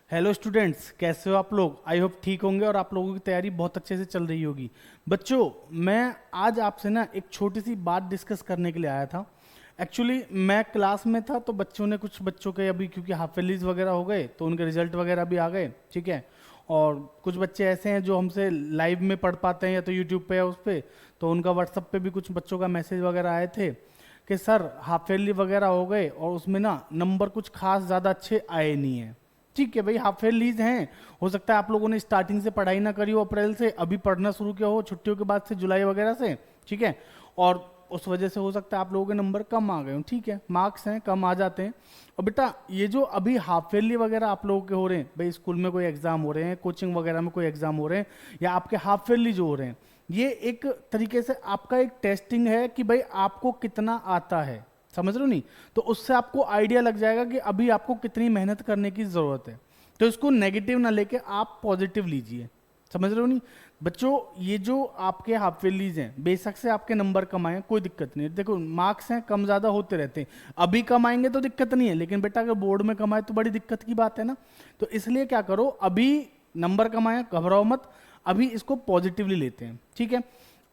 Hello students, कैसे हो आप लोग। आई होप ठीक होंगे और आप लोगों की तैयारी बहुत अच्छे से चल रही होगी। बच्चों, मैं आज आपसे ना एक छोटी सी बात डिस्कस करने के लिए आया था। एक्चुअली मैं क्लास में था तो बच्चों ने कुछ बच्चों के अभी क्योंकि हाफ ईयरलीज वगैरह हो गए तो उनके रिजल्ट वगैरह भी आ गए, ठीक है। और कुछ बच्चे ऐसे हैं जो हमसे लाइव में पढ़ पाते हैं या तो यूट्यूब पे या उस पर, तो उनका व्हाट्सअप पे भी कुछ बच्चों का मैसेज वगैरह आए थे कि सर हाफ ईयरली वगैरह हो गए और उसमें ना नंबर कुछ खास ज़्यादा अच्छे आए नहीं हैं। ठीक है भाई, हाफ ईयरलीज हैं, हो सकता है आप लोगों ने स्टार्टिंग से पढ़ाई ना करी हो, अप्रैल से अभी पढ़ना शुरू किया हो छुट्टियों के बाद से, जुलाई वगैरह से, ठीक है। और उस वजह से हो सकता है आप लोगों के नंबर कम आ गए हो, ठीक है, मार्क्स हैं कम आ जाते हैं। और बेटा ये जो अभी हाफ ईयरली वगैरह आप लोगों के हो रहे हैं, भाई स्कूल में कोई एग्जाम हो रहे हैं, कोचिंग वगैरह में कोई एग्जाम हो रहे हैं, या आपके हाफ ईयरली जो हो रहे हैं, ये एक तरीके से आपका एक टेस्टिंग है कि भाई आपको कितना आता है। समझ रहे हो नहीं? तो उससे आपको आइडिया लग जाएगा कि अभी आपको कितनी मेहनत करने की जरूरत है। तो इसको नेगेटिव ना लेके आप पॉजिटिव लीजिए। समझ रहे हो नहीं बच्चों? ये जो आपके हाफ ईयरलीज हैं, बेशक से आपके नंबर कम आए, कोई दिक्कत नहीं है। देखो मार्क्स हैं कम ज्यादा होते रहते हैं, अभी कम आएंगे तो दिक्कत नहीं है, लेकिन बेटा अगर बोर्ड में कम आए तो बड़ी दिक्कत की बात है ना। तो इसलिए क्या करो, अभी नंबर कम आए घबराओ मत, अभी इसको पॉजिटिवली लेते हैं, ठीक है।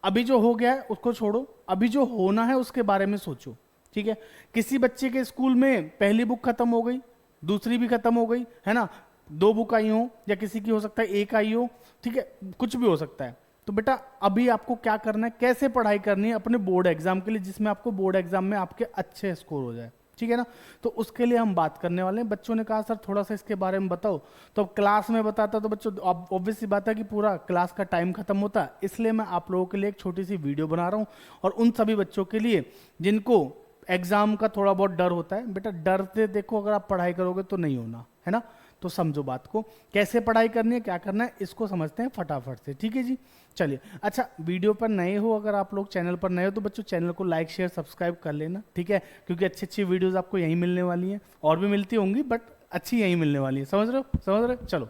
अभी जो हो गया है उसको छोड़ो, अभी जो होना है उसके बारे में सोचो, ठीक है। किसी बच्चे के स्कूल में पहली बुक खत्म हो गई, दूसरी भी खत्म हो गई है ना, दो बुक आई हो, या किसी की हो सकता है एक आई हो, ठीक है, कुछ भी हो सकता है। तो बेटा अभी आपको क्या करना है, कैसे पढ़ाई करनी है अपने बोर्ड एग्जाम के लिए, जिसमें आपको बोर्ड एग्जाम में आपके अच्छे स्कोर हो जाए, ठीक है ना। तो उसके लिए हम बात करने वाले हैं। बच्चों ने कहा सर थोड़ा सा इसके बारे में बताओ, तो अब क्लास में बताता तो बच्चों ऑब्वियस सी बात है कि पूरा क्लास का टाइम खत्म होता है, इसलिए मैं आप लोगों के लिए एक छोटी सी वीडियो बना रहा हूँ। और उन सभी बच्चों के लिए जिनको एग्जाम का थोड़ा बहुत डर होता है, बेटा डर से देखो अगर आप पढ़ाई करोगे तो नहीं होना है ना। तो समझो बात को, कैसे पढ़ाई करनी है, क्या करना है, इसको समझते हैं फटाफट से, ठीक है जी। चलिए, अच्छा वीडियो पर नए हो, अगर आप लोग चैनल पर नए हो तो बच्चों चैनल को लाइक शेयर सब्सक्राइब कर लेना, ठीक है, क्योंकि अच्छी अच्छी वीडियोस आपको यहीं मिलने वाली हैं, और भी मिलती होंगी बट अच्छी यहीं मिलने वाली है। समझ रहे हो? समझ रहे हो? चलो,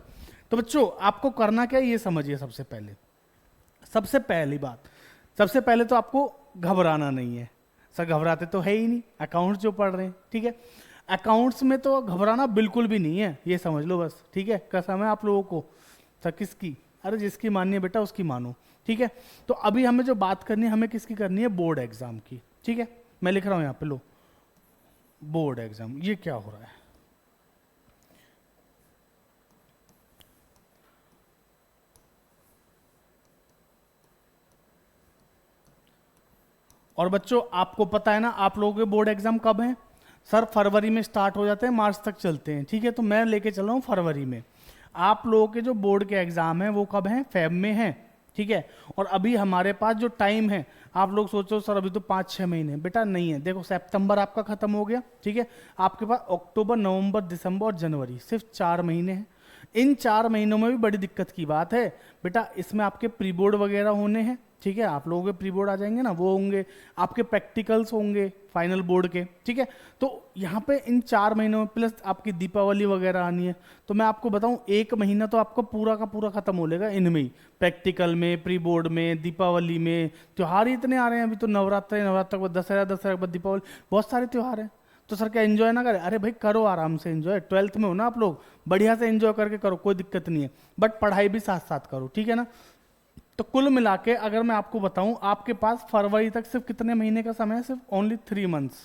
तो बच्चों आपको करना क्या है ये समझिए। सबसे पहली बात, सबसे पहले तो आपको घबराना नहीं है। सर घबराते तो है ही नहीं, अकाउंट्स जो पढ़ रहे हैं, ठीक है। अकाउंट्स में तो घबराना बिल्कुल भी नहीं है, ये समझ लो बस, ठीक है। कसम है आप लोगों को। सर किसकी? अरे जिसकी माननी है बेटा उसकी मानो, ठीक है। तो अभी हमें जो बात करनी है, हमें किसकी करनी है? बोर्ड एग्जाम की, ठीक है। मैं लिख रहा हूं यहां पे, लो बोर्ड एग्जाम। ये क्या हो रहा है? और बच्चों आपको पता है ना आप लोगों के बोर्ड एग्जाम कब हैं? सर फरवरी में स्टार्ट हो जाते हैं, मार्च तक चलते हैं, ठीक है। तो मैं लेके चल रहा हूँ फरवरी में। आप लोगों के जो बोर्ड के एग्जाम हैं वो कब हैं? फेब में हैं, ठीक है। और अभी हमारे पास जो टाइम है, आप लोग सोचो सर अभी तो 5-6 महीने, बेटा नहीं है। देखो सितंबर आपका खत्म हो गया, ठीक है। आपके पास अक्टूबर नवंबर दिसंबर और जनवरी, सिर्फ 4 महीने हैं। इन 4 महीनों में भी बड़ी दिक्कत की बात है बेटा, इसमें आपके प्री बोर्ड वगैरह होने हैं, ठीक है। आप लोगों के प्री बोर्ड आ जाएंगे ना, वो होंगे, आपके प्रैक्टिकल्स होंगे फाइनल बोर्ड के, ठीक है। तो यहाँ पे इन 4 महीनों में प्लस आपकी दीपावली वगैरह आनी है, तो मैं आपको बताऊं 1 महीना तो आपका पूरा का पूरा खत्म हो लेगा इनमें ही, प्रैक्टिकल में, प्री बोर्ड में, दीपावली में। त्योहार ही इतने आ रहे हैं अभी तो, नवरात्र, नवरात्र के बाद दशहरा, दशहरा के बाद दीपावली, बहुत सारे त्योहार हैं। तो सर क्या एंजॉय ना करें? अरे भाई करो आराम से एंजॉय, 12th में हो ना आप लोग, बढ़िया से एंजॉय करके करो, कोई दिक्कत नहीं है, बट पढ़ाई भी साथ साथ करो, ठीक है ना। तो कुल मिला के अगर मैं आपको बताऊं, आपके पास फरवरी तक सिर्फ कितने महीने का समय है? सिर्फ ओनली 3 मंथ्स।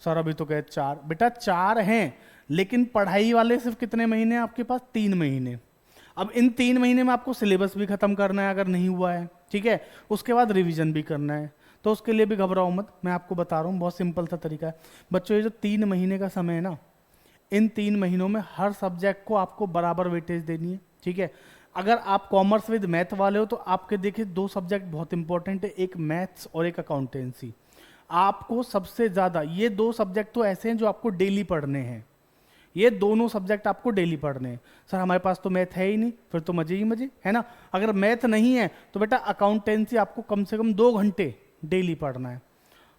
सर अभी तो कहे 4, बेटा 4 हैं, लेकिन पढ़ाई वाले सिर्फ कितने महीने हैं आपके पास? 3 महीने। अब इन 3 महीने में आपको सिलेबस भी खत्म करना है अगर नहीं हुआ है, ठीक है, उसके बाद रिवीजन भी करना है। तो उसके लिए भी घबराओ मत, मैं आपको बता रहा हूँ, बहुत सिंपल सा तरीका है। बच्चों ये जो 3 महीने का समय है ना, इन 3 महीनों में हर सब्जेक्ट को आपको बराबर वेटेज देनी है, ठीक है। अगर आप कॉमर्स विद मैथ वाले हो तो आपके देखिए 2 सब्जेक्ट बहुत इंपॉर्टेंट है, एक मैथ्स और एक अकाउंटेंसी। आपको सबसे ज्यादा ये 2 सब्जेक्ट तो ऐसे हैं जो आपको डेली पढ़ने हैं, ये दोनों सब्जेक्ट आपको डेली पढ़ने हैं। सर हमारे पास तो मैथ है ही नहीं, फिर तो मजे ही मजे है ना। अगर मैथ नहीं है तो बेटा अकाउंटेंसी आपको कम से कम 2 घंटे डेली पढ़ना है।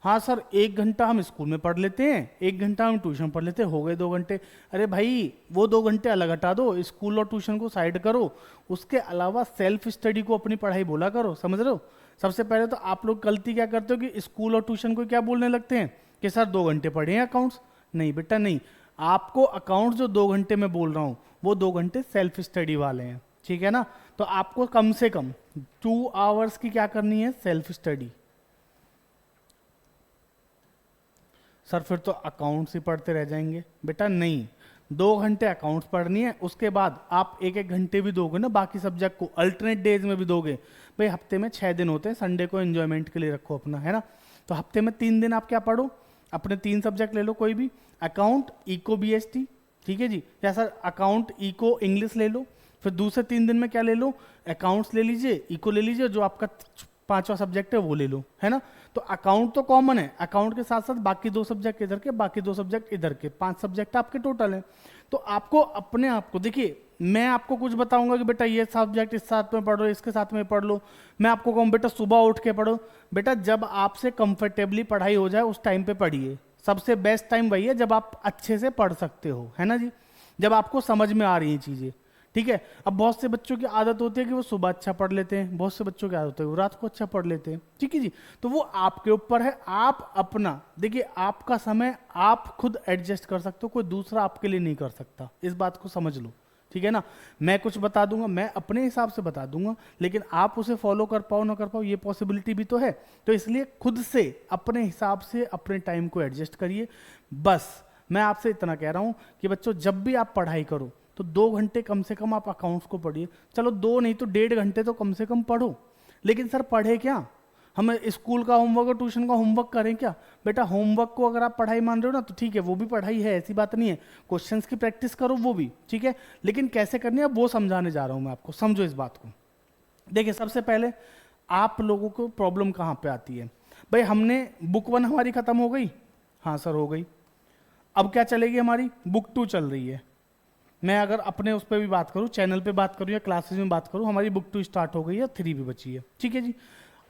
हाँ सर 1 घंटा हम स्कूल में पढ़ लेते हैं, 1 घंटा हम ट्यूशन पढ़ लेते हैं, हो गए 2 घंटे। अरे भाई वो 2 घंटे अलग हटा दो, स्कूल और ट्यूशन को साइड करो, उसके अलावा सेल्फ स्टडी को अपनी पढ़ाई बोला करो। समझ रहे हो? सबसे पहले तो आप लोग गलती क्या करते हो कि स्कूल और ट्यूशन को क्या बोलने लगते हैं कि सर 2 घंटे पढ़े हैं अकाउंट्स। नहीं बेटा नहीं, आपको अकाउंट जो 2 घंटे में बोल रहा हूं वो 2 घंटे सेल्फ स्टडी वाले हैं, ठीक है ना। तो आपको कम से कम 2 आवर्स की क्या करनी है, सेल्फ स्टडी। सर फिर तो अकाउंट्स ही पढ़ते रह जाएंगे, बेटा नहीं, 2 घंटे अकाउंट्स पढ़नी है, उसके बाद आप 1-1 घंटे भी दोगे ना बाकी सब्जेक्ट को, अल्टरनेट डेज में भी दोगे। भाई हफ्ते में 6 दिन होते हैं, संडे को एंजॉयमेंट के लिए रखो अपना, है ना। तो हफ्ते में 3 दिन आप क्या पढ़ो, अपने 3 सब्जेक्ट ले लो कोई भी, अकाउंट, इको, बीएसटी, ठीक है जी, या सर अकाउंट, इको, इंग्लिश ले लो। फिर दूसरे 3 दिन में क्या ले लो, अकाउंट्स ले लीजिए, इको ले लीजिए, जो आपका 5वां सब्जेक्ट है वो ले लो, है ना। तो अकाउंट तो कॉमन है, अकाउंट के साथ साथ बाकी 2 सब्जेक्ट इधर के, बाकी 2 सब्जेक्ट इधर के, 5 सब्जेक्ट आपके टोटल हैं। तो आपको अपने आप को, देखिए मैं आपको कुछ बताऊंगा कि बेटा ये सब्जेक्ट इस साथ में पढ़ो, इसके साथ में पढ़ लो, मैं आपको कहूँ बेटा सुबह उठ के पढ़ो, बेटा जब आपसे कंफर्टेबली पढ़ाई हो जाए उस टाइम पे पढ़िए। सबसे बेस्ट टाइम वही है जब आप अच्छे से पढ़ सकते हो, है ना जी, जब आपको समझ में आ रही हैं चीजें, ठीक है। अब बहुत से बच्चों की आदत होती है कि वो सुबह अच्छा पढ़ लेते हैं, बहुत से बच्चों की आदत होती है वो रात को अच्छा पढ़ लेते हैं, ठीक है जी। तो वो आपके ऊपर है, आप अपना देखिए, आपका समय आप खुद एडजस्ट कर सकते हो, कोई दूसरा आपके लिए नहीं कर सकता, इस बात को समझ लो, ठीक है ना। मैं कुछ बता दूंगा, मैं अपने हिसाब से बता दूंगा, लेकिन आप उसे फॉलो कर पाओ ना कर पाओ ये पॉसिबिलिटी भी तो है। तो इसलिए खुद से अपने हिसाब से अपने टाइम को एडजस्ट करिए। बस मैं आपसे इतना कह रहा हूं कि बच्चों जब भी आप पढ़ाई करो तो 2 घंटे कम से कम आप अकाउंट्स को पढ़िए, चलो 2 नहीं तो 1.5 घंटे तो कम से कम पढ़ो। लेकिन सर पढ़े क्या, हम स्कूल का होमवर्क और ट्यूशन का होमवर्क करें क्या, बेटा होमवर्क को अगर आप पढ़ाई मान रहे हो ना तो ठीक है, वो भी पढ़ाई है, ऐसी बात नहीं है, क्वेश्चंस की प्रैक्टिस करो वो भी ठीक है, लेकिन कैसे करनी है वो समझाने जा रहा हूं मैं आपको, समझो इस बात को। देखिए सबसे पहले आप लोगों को प्रॉब्लम कहाँ पे आती है, भाई हमने बुक 1 हमारी खत्म हो गई, हाँ सर हो गई, अब क्या चलेगी हमारी, बुक 2 चल रही है। मैं अगर अपने उस पर भी बात करूं, चैनल पे बात करूं या क्लासेस में बात करूं, हमारी बुक 2 स्टार्ट हो गई है, 3 भी बची है, ठीक है जी।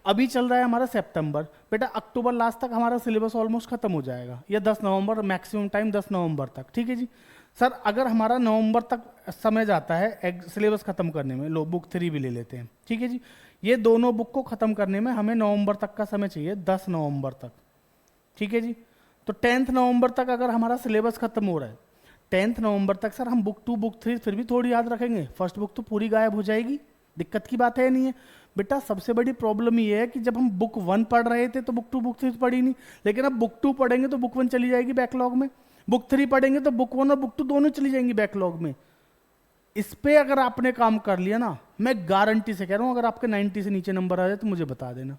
अभी चल रहा है हमारा सितंबर, बेटा अक्टूबर लास्ट तक हमारा सिलेबस ऑलमोस्ट खत्म हो जाएगा, या 10 नवंबर मैक्सिमम टाइम, 10 नवंबर तक, ठीक है जी। सर अगर हमारा नवंबर तक समय जाता है सिलेबस खत्म करने में, लो बुक 3 भी ले लेते हैं, ठीक है जी, ये दोनों बुक को खत्म करने में हमें नवंबर तक का समय चाहिए, 10 नवंबर तक, ठीक है जी। तो 10 नवंबर तक अगर हमारा सिलेबस खत्म हो रहा है, 10 नवंबर तक सर हम बुक 2 बुक 3 फिर भी थोड़ी याद रखेंगे, फर्स्ट बुक तो पूरी गायब हो जाएगी, दिक्कत की बात है नहीं है। बेटा सबसे बड़ी प्रॉब्लम ये है कि जब हम बुक 1 पढ़ रहे थे तो बुक 2 बुक 3 पढ़ी नहीं, लेकिन अब बुक 2 पढ़ेंगे तो बुक 1 चली जाएगी बैकलॉग में, बुक 3 पढ़ेंगे तो बुक 1 और बुक 2 दोनों चली जाएंगी बैकलॉग में। इस पे अगर आपने काम कर लिया ना, मैं गारंटी से कह रहा हूं, अगर आपके 90 से नीचे नंबर आ जाए तो मुझे बता देना।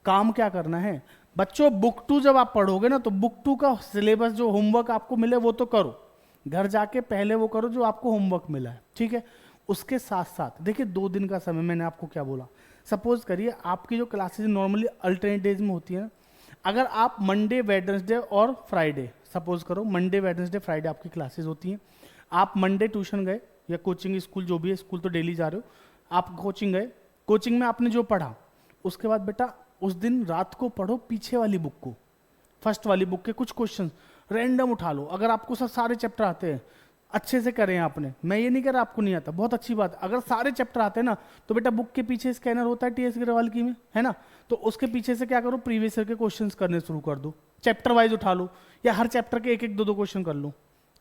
काम क्या करना है बच्चों, बुक 2 जब आप पढ़ोगे ना तो बुक 2 का सिलेबस जो होमवर्क आपको मिले वो तो करो, घर जाके पहले वो करो जो आपको होमवर्क मिला है, ठीक है। उसके साथ साथ देखिए 2 दिन का समय, मैंने आपको क्या बोला, सपोज करिए आपकी जो क्लासेस नॉर्मली अल्टरनेट डेज में होती है ना, अगर आप मंडे वेडनेसडे और फ्राइडे, सपोज करो मंडे वेडनेसडे फ्राइडे आपकी क्लासेस होती हैं, आप मंडे ट्यूशन गए या कोचिंग स्कूल, जो भी है स्कूल तो डेली जा रहे हो, आप कोचिंग गए, कोचिंग में आपने जो पढ़ा उसके बाद बेटा उस दिन रात को पढ़ो पीछे वाली बुक को, फर्स्ट वाली बुक के कुछ क्वेश्चन रैंडम उठा लो, अगर आपको सब सारे चैप्टर आते हैं अच्छे से करें आपने, मैं ये नहीं कह रहा आपको नहीं आता, बहुत अच्छी बात, अगर सारे चैप्टर आते हैं ना तो बेटा बुक के पीछे स्कैनर होता है टीएस अग्रवाल की में, है ना, तो उसके पीछे से क्या करो, प्रीवियस ईयर के क्वेश्चंस करने शुरू कर दो, चैप्टर वाइज उठा लो, या हर चैप्टर के 1-1 2-2 क्वेश्चन कर लो,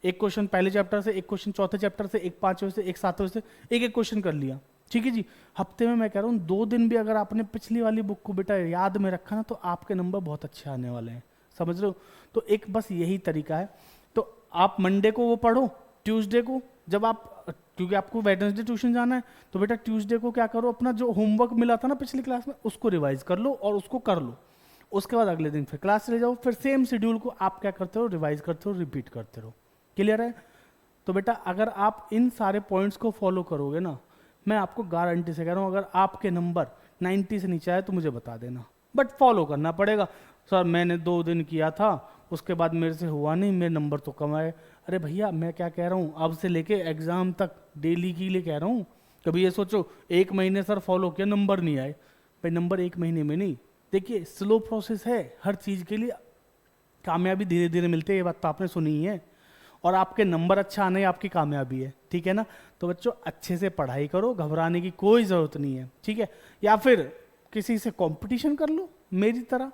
एक क्वेश्चन पहले चैप्टर से, एक क्वेश्चन चौथे चैप्टर से, एक 5वें से, एक 7वें से, एक क्वेश्चन कर लिया, ठीक है जी। हफ्ते में मैं कह रहा हूँ 2 दिन भी अगर आपने पिछली वाली बुक को बेटा याद में रखा ना तो आपके नंबर बहुत अच्छे आने वाले हैं, समझ रहे हो। तो एक बस यही तरीका है, तो आप मंडे को वो पढ़ो, ट्यूसडे को जब आप, क्योंकि आपको वेडनेसडे ट्यूशन जाना है तो बेटा ट्यूसडे को क्या करो, अपना जो होमवर्क मिला था ना पिछली क्लास में उसको रिवाइज कर लो और उसको कर लो, उसके बाद अगले दिन फिर क्लास चले जाओ, फिर सेम शेड्यूल को आप क्या करते हो, रिवाइज करते हो, रिपीट करते रहो, क्लियर है। तो बेटा अगर आप इन सारे पॉइंट्स को फॉलो करोगे ना, मैं आपको गारंटी से कह रहा हूँ अगर आपके नंबर 90 से नीचे आए तो मुझे बता देना, बट फॉलो करना पड़ेगा। सर मैंने 2 दिन किया था उसके बाद मेरे से हुआ नहीं, मेरे नंबर तो कम आए, अरे भैया मैं क्या कह रहा हूँ, अब से लेके एग्जाम तक डेली के लिए कह रहा हूँ, कभी ये सोचो 1 महीने सर फॉलो किया नंबर नहीं आए, भाई नंबर 1 महीने में नहीं, देखिए स्लो प्रोसेस है, हर चीज़ के लिए कामयाबी धीरे धीरे मिलती है, ये बात तो आपने सुनी ही है, और आपके नंबर अच्छा आने आपकी कामयाबी है, ठीक है ना। तो बच्चों अच्छे से पढ़ाई करो, घबराने की कोई ज़रूरत नहीं है, ठीक है। या फिर किसी से कंपटीशन कर लो मेरी तरह,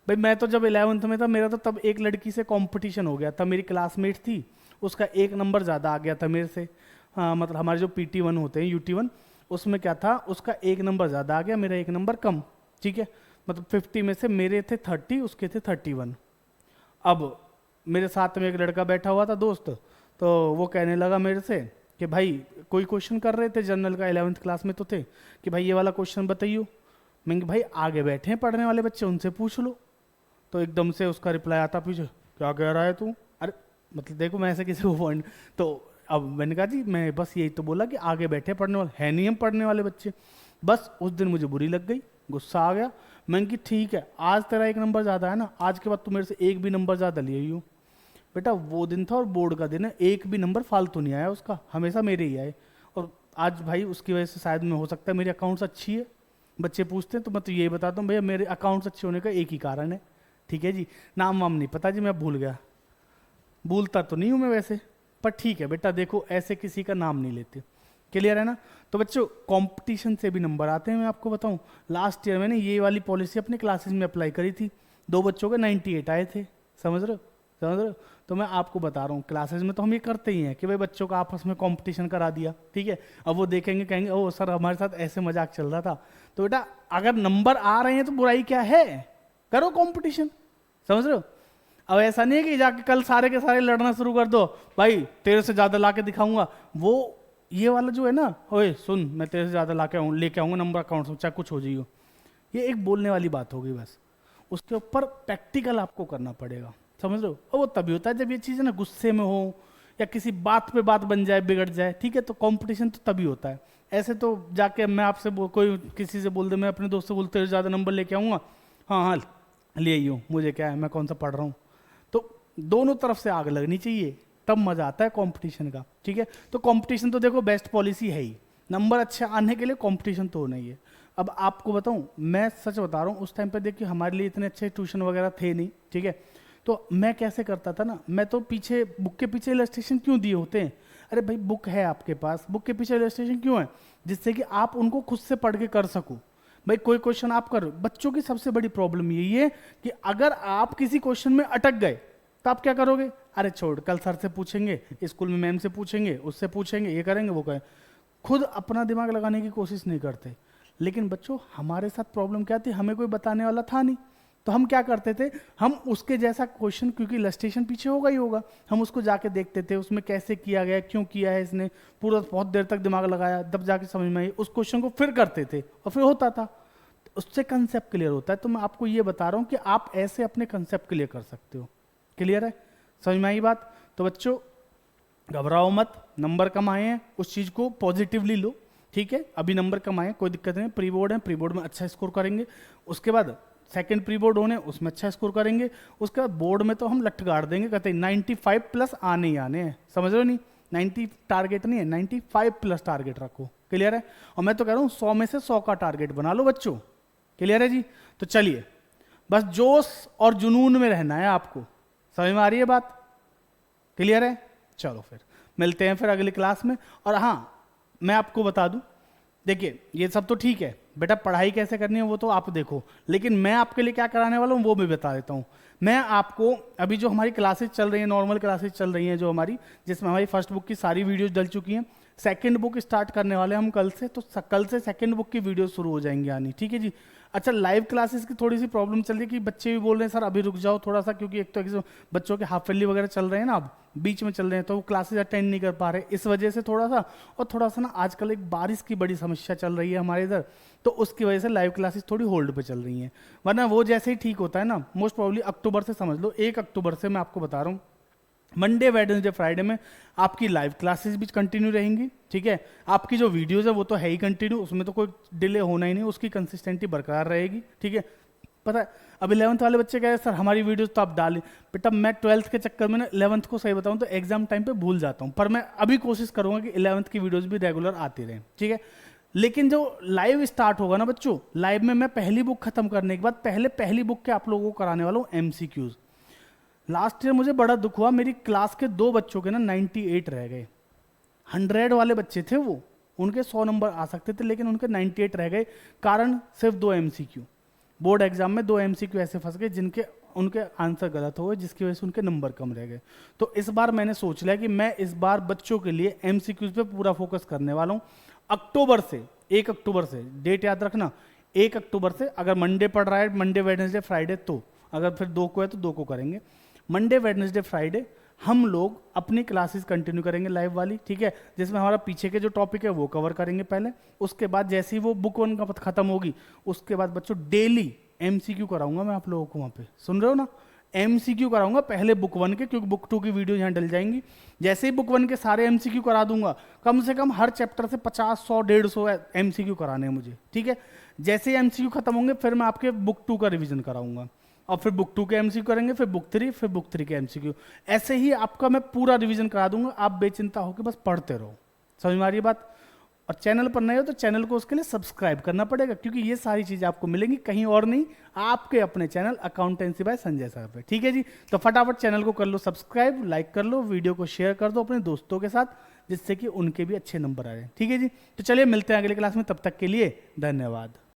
भाई मैं तो जब 11th में था, मेरा तो तब एक लड़की से कंपटीशन हो गया था, मेरी क्लासमेट थी, उसका एक नंबर ज़्यादा आ गया था मेरे से। हाँ मतलब हमारे जो PT1 होते हैं, UT1, उसमें क्या था, उसका एक नंबर ज़्यादा आ गया, मेरा एक नंबर कम। ठीक है, मतलब 50 में से मेरे थे 30, उसके थे 31। अब मेरे साथ में एक लड़का बैठा हुआ था दोस्त, तो वो कहने लगा मेरे से कि भाई, कोई क्वेश्चन कर रहे थे जनरल का, 11th क्लास में तो थे, कि भाई ये वाला क्वेश्चन बताइयो। मैं भाई आगे बैठे हैं पढ़ने वाले बच्चे, उनसे पूछ लो। तो एकदम से उसका रिप्लाई आता पीछे, क्या कह रहा है तू? अरे मतलब देखो, मैं ऐसे किसी को पॉइंट, तो अब मैंने कहा जी मैं बस यही तो बोला कि आगे बैठे पढ़ने वाले है नहीं हम पढ़ने वाले बच्चे। बस उस दिन मुझे बुरी लग गई, गुस्सा आ गया। मैंने कि ठीक है, आज तेरा एक नंबर ज़्यादा है ना, आज के बाद तू मेरे से एक भी नंबर ज़्यादा ले आई हो। बेटा वो दिन था और बोर्ड का दिन है, एक भी नंबर फालतू नहीं आया उसका, हमेशा मेरे ही आए। और आज भाई उसकी वजह से शायद में हो सकता है मेरी अकाउंट्स अच्छी है, बच्चे पूछते हैं तो मैं तो यही बताता हूँ भैया, मेरे अकाउंट्स अच्छे होने का एक ही कारण है। ठीक है जी, नाम वाम नहीं पता जी, मैं भूल गया, भूलता तो नहीं हूँ मैं वैसे, पर ठीक है बेटा, देखो ऐसे किसी का नाम नहीं लेते। क्लियर है ना? तो बच्चों कंपटीशन से भी नंबर आते हैं। मैं आपको बताऊं, लास्ट ईयर मैंने ये वाली पॉलिसी अपने क्लासेस में अप्लाई करी थी, 2 बच्चों के 98 आए थे। समझ रहे हो? समझ रहे हो? तो मैं आपको बता रहा हूँ, क्लासेस में तो हम ये करते ही हैं कि भाई बच्चों का आपस में कंपटीशन करा दिया। ठीक है, अब वो देखेंगे कहेंगे ओ सर हमारे साथ ऐसे मजाक चल रहा था। तो बेटा अगर नंबर आ रहे हैं तो बुराई क्या है, करो कंपटीशन। समझ रहे हो? अब ऐसा नहीं है कि जाके कल सारे के सारे लड़ना शुरू कर दो, भाई तेरे से ज्यादा ला के दिखाऊंगा। वो ये वाला जो है ना, ओए सुन मैं तेरे से ज्यादा ला के लेके आऊंगा नंबर अकाउंट से, चाहे कुछ हो जाइयो, ये एक बोलने वाली बात होगी बस। उसके ऊपर प्रैक्टिकल आपको करना पड़ेगा। समझ रहे हो? और वो तभी होता है जब ये चीज़ ना गुस्से में हो या किसी बात पे बात बन जाए, बिगड़ जाए। ठीक है, तो कंपटीशन तो तभी होता है। ऐसे तो जाके मैं आपसे कोई किसी से बोल दे, मैं अपने दोस्त से बोलते हुए ज़्यादा नंबर लेके आऊँगा, हाँ हाँ ले आई हूँ, मुझे क्या है, मैं कौन सा पढ़ रहा हूँ। तो दोनों तरफ से आग लगनी चाहिए, तब मजा आता है कंपटीशन का। ठीक है, तो कंपटीशन तो देखो बेस्ट पॉलिसी है ही, नंबर अच्छे आने के लिए कंपटीशन तो होना ही है। अब आपको बताऊं, मैं सच बता रहा हूँ, उस टाइम पे देखिए हमारे लिए इतने अच्छे ट्यूशन वगैरह थे नहीं। ठीक है, तो मैं कैसे करता था ना, मैं तो पीछे बुक के पीछे इलस्ट्रेशन क्यों दिए होते हैं? अरे भाई बुक है आपके पास, बुक के पीछे इलस्ट्रेशन क्यों है? जिससे कि आप उनको खुद से पढ़ के कर सको। भाई कोई क्वेश्चन आप कर, बच्चों की सबसे बड़ी प्रॉब्लम यही है कि अगर आप किसी क्वेश्चन में अटक गए तो आप क्या करोगे? अरे छोड़, कल सर से पूछेंगे, स्कूल में मैम से पूछेंगे, उससे पूछेंगे, ये करेंगे वो करेंगे, खुद अपना दिमाग लगाने की कोशिश नहीं करते। लेकिन बच्चों हमारे साथ प्रॉब्लम क्या थी, हमें कोई बताने वाला था नहीं, तो हम क्या करते थे, हम उसके जैसा क्वेश्चन, क्योंकि इलस्ट्रेशन पीछे होगा ही होगा, हम उसको जाके देखते थे, उसमें कैसे किया गया, क्यों किया है इसने, पूरा बहुत देर तक दिमाग लगाया, तब जाके समझ में आई, उस क्वेश्चन को फिर करते थे और फिर होता था। उससे कंसेप्ट क्लियर होता है। तो मैं आपको ये बता रहा हूँ कि आप ऐसे अपने कंसेप्ट क्लियर कर सकते हो। क्लियर है? समझ में आई बात? तो बच्चों घबराओ मत, नंबर कम आए हैं उस चीज़ को पॉजिटिवली लो। ठीक है, अभी नंबर कम आए, कोई दिक्कत नहीं, प्री बोर्ड है, प्री बोर्ड में अच्छा स्कोर करेंगे, उसके बाद सेकंड प्री बोर्ड होने, उसमें अच्छा स्कोर करेंगे, उसके बाद बोर्ड में तो हम लठ गाड़ देंगे, कहते हैं 95+ आने ही आने हैं। समझ रहे हो? नहीं 90 टारगेट नहीं है, 95+ टारगेट रखो। क्लियर है? और मैं तो कह रहा हूँ 100 में से 100 का टारगेट बना लो बच्चों। क्लियर है जी? तो चलिए, बस जोश और जुनून में रहना है आपको। समझ में आ रही है बात? क्लियर है? चलो फिर मिलते हैं फिर अगली क्लास में। और हाँ, मैं आपको बता दूं, देखिए ये सब तो ठीक है बेटा, पढ़ाई कैसे करनी है वो तो आप देखो, लेकिन मैं आपके लिए क्या कराने वाला हूँ वो भी बता देता हूँ। मैं आपको अभी जो हमारी क्लासेस चल रही हैं, नॉर्मल क्लासेस चल रही हैं जो हमारी, जिसमें हमारी फर्स्ट बुक की सारी वीडियोस डल चुकी हैं, सेकंड बुक स्टार्ट करने वाले हम कल से, तो कल से सेकंड बुक की वीडियो शुरू हो जाएंगी आनी। ठीक है जी? अच्छा, लाइव क्लासेस की थोड़ी सी प्रॉब्लम चल रही है कि बच्चे भी बोल रहे हैं सर अभी रुक जाओ थोड़ा सा, क्योंकि एक तो बच्चों के हाफ ईयरली वगैरह चल रहे हैं ना, अब बीच में चल रहे हैं, तो वो क्लासेस अटेंड नहीं कर पा रहे, इस वजह से थोड़ा सा। और थोड़ा सा ना आजकल एक बारिश की बड़ी समस्या चल रही है हमारे इधर, तो उसकी वजह से लाइव क्लासेस थोड़ी होल्ड पे चल रही हैं, वरना वो जैसे ही ठीक होता है ना, मोस्ट प्रॉब्ली अक्टूबर से, समझ लो 1 अक्टूबर से मैं आपको बता रहा हूँ, मंडे वेडनेसडे फ्राइडे में आपकी लाइव क्लासेस भी कंटिन्यू रहेंगी। ठीक है, आपकी जो वीडियोस है वो तो है ही कंटिन्यू, उसमें तो कोई डिले होना ही नहीं, उसकी कंसिस्टेंटी बरकरार रहेगी। ठीक है, पता है अब 11th वाले बच्चे कह रहे सर हमारी वीडियोस तो आप डालें, बेटा मैं 12th के चक्कर में ना 11th को सही बताऊं तो एग्जाम टाइम पे भूल जाता हूं, पर मैं अभी कोशिश करूंगा कि 11th की वीडियोस भी रेगुलर आती रहें। ठीक है, लेकिन जो लाइव स्टार्ट होगा ना बच्चों, लाइव में मैं पहली बुक खत्म करने के बाद पहली बुक के आप लोगों को कराने वाला हूँ MCQs। लास्ट ईयर मुझे बड़ा दुख हुआ, मेरी क्लास के 2 बच्चों के ना 98 रह गए। 100 वाले बच्चे थे वो, उनके 100 नंबर आ सकते थे, लेकिन उनके 98 रह गए, कारण सिर्फ 2 MCQ। बोर्ड एग्जाम में 2 एमसीक्यू ऐसे फंस गए जिनके उनके आंसर गलत हो गए, जिसकी वजह से उनके नंबर कम रह गए। तो इस बार मैंने सोच लिया कि मैं इस बार बच्चों के लिए एमसीक्यूज पे पूरा फोकस करने वाला हूँ। अक्टूबर से, 1 अक्टूबर से, डेट याद रखना, 1 अक्टूबर से, अगर मंडे पढ़ रहा है, मंडे वेडनेसडे फ्राइडे, तो अगर फिर 2 को है तो 2 को करेंगे। मंडे वेडनेसडे फ्राइडे हम लोग अपनी क्लासेस कंटिन्यू करेंगे लाइव वाली, ठीक है, जिसमें हमारा पीछे के जो टॉपिक है वो कवर करेंगे पहले। उसके बाद जैसे ही वो बुक 1 का खत्म होगी, उसके बाद बच्चों डेली एमसीक्यू कराऊंगा मैं आप लोगों को वहाँ पे, सुन रहे हो ना, एमसीक्यू कराऊंगा पहले बुक 1 के, क्योंकि बुक 2 की वीडियो यहाँ डल जाएंगी। जैसे ही बुक 1 के सारे एमसीक्यू करा दूंगा, कम से कम हर चैप्टर से 50, 100, 150 एमसीक्यू कराने हैं मुझे, ठीक है। जैसे ही एमसीक्यू खत्म होंगे फिर मैं आपके बुक 2 का रिवीजन कराऊंगा, और फिर बुक 2 के एमसीक्यू करेंगे, फिर बुक 3, फिर बुक 3 के एमसीक्यू। ऐसे ही आपका मैं पूरा रिवीजन करा दूंगा, आप बेचिंता होकर बस पढ़ते रहो। समझ में आ रही है बात? और चैनल पर नए हो तो चैनल को उसके लिए सब्सक्राइब करना पड़ेगा, क्योंकि ये सारी चीजें आपको मिलेंगी कहीं और नहीं, आपके अपने channel accountancy by Sanjay sir पे, ठीक है जी। तो फटाफट चैनल को कर लो सब्सक्राइब, लाइक कर लो, वीडियो को शेयर कर दो अपने दोस्तों के साथ, जिससे कि उनके भी अच्छे नंबर आ जाए, ठीक है जी। तो चलिए मिलते हैं अगली क्लास में, तब तक के लिए धन्यवाद।